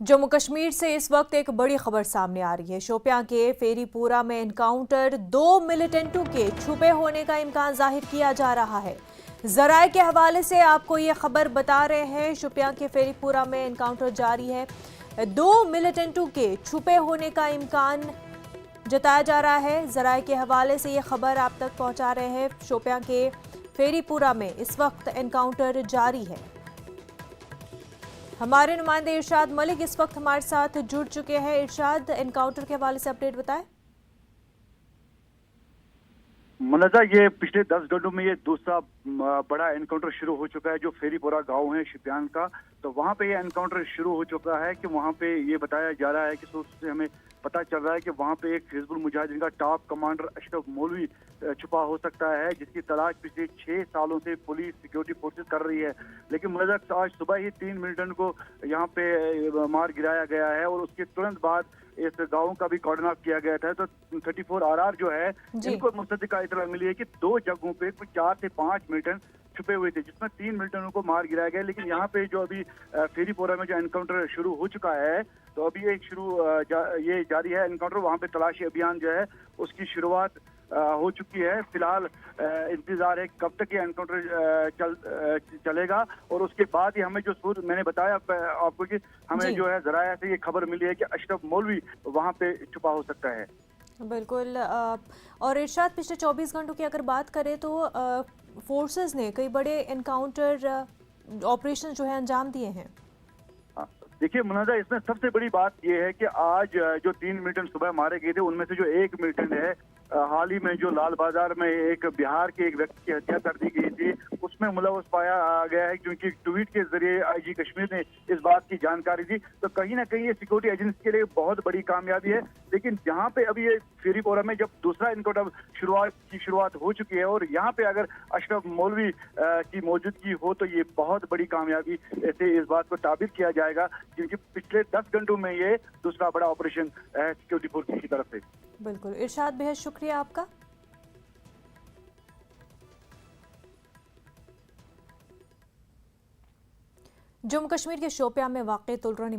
जम्मू कश्मीर से इस वक्त एक बड़ी खबर सामने आ रही है। शोपियां के फेरीपुरा में एनकाउंटर, 2 मिलिटेंटों के छुपे होने का इम्कान जाहिर किया जा रहा है। जराए के हवाले से आपको ये खबर बता रहे हैं, शोपियां के फेरीपुरा में एनकाउंटर जारी है। 2 मिलिटेंटों के छुपे होने का इम्कान जताया जा रहा है। जराए के हवाले से ये खबर आप तक पहुंचा रहे हैं। शोपियां के फेरीपुरा में इस वक्त एनकाउंटर जारी है। हमारे नुमाइंदे इरशाद मलिक इस वक्त हमारे साथ जुड़ चुके हैं। इरशाद, एनकाउंटर के हवाले से अपडेट बताएं। मनजा, ये पिछले 10 घंटों में ये दूसरा बड़ा एनकाउंटर शुरू हो चुका है जो फेरीपुरा गांव है शोपियां का। तो वहां पे ये एनकाउंटर शुरू हो चुका है कि वहां पे ये बताया जा रहा है कि सोर्स से हमें पता चल रहा है कि वहां पे एक हिजबुल मुजाहिदीन का टॉप कमांडर अशरफ मौलवी छुपा हो सकता है, जिसकी तलाश पिछले 6 सालों से पुलिस सिक्योरिटी फोर्सेस कर रही है। लेकिन मनजा, आज सुबह ही 3 मिलिटेंट को यहाँ पे मार गिराया गया है और उसके तुरंत बाद इस गांव का भी कॉर्डन ऑफ किया गया था। तो 34 RR जो है, इनको मुस्तदिका इतला मिली है कि 2 जगहों पे कुछ 4 से 5 मिलिटेंट छुपे हुए थे, जिसमें 3 मिलिटेंटों को मार गिराया गया। लेकिन यहाँ पे जो अभी फेरीपोरा में जो एनकाउंटर शुरू हो चुका है, तो अभी एक ये जारी है एनकाउंटर। वहाँ पे तलाशी अभियान जो है उसकी शुरुआत हो चुकी है। फिलहाल इंतजार है कब तक ये एनकाउंटर चलेगा और उसके बाद ही हमें जो मैंने बताया आपको कि हमें जो है जराया से ये खबर मिली है कि अशरफ मौलवी वहाँ पे छुपा हो सकता है। बिल्कुल। और इरशाद, पिछले 24 घंटों की अगर बात करें तो फोर्सेस ने कई बड़े एनकाउंटर ऑपरेशन जो है अंजाम दिए हैं। देखिए मुनाजा, इसमें सबसे बड़ी बात यह है कि आज जो 3 मिलिटेंट सुबह मारे गए थे, उनमें से जो 1 मिलिटेंट है, हाल ही में जो लाल बाजार में एक बिहार के एक व्यक्ति की हत्या कर दी गई थी, उसमें मुलव्वस पाया गया है, क्योंकि ट्वीट के जरिए IG कश्मीर ने इस बात की जानकारी दी। तो कहीं ना कहीं ये सिक्योरिटी एजेंसी के लिए बहुत बड़ी कामयाबी है। लेकिन जहाँ पे अभी ये फेरीपोरा में जब दूसरा इनकाउंटर शुरुआत हो चुकी है और यहाँ पे अगर अशरफ मौलवी की मौजूदगी हो, तो ये बहुत बड़ी कामयाबी ऐसे इस बात को ताबिर किया जाएगा, क्योंकि पिछले 10 घंटों में ये दूसरा बड़ा ऑपरेशन है सिक्योरिटी फोर्स की तरफ से। बिल्कुल इरशाद, बेहद शुक्रिया आपका। जम्मू कश्मीर के शोपियां में वाक़ तुलरन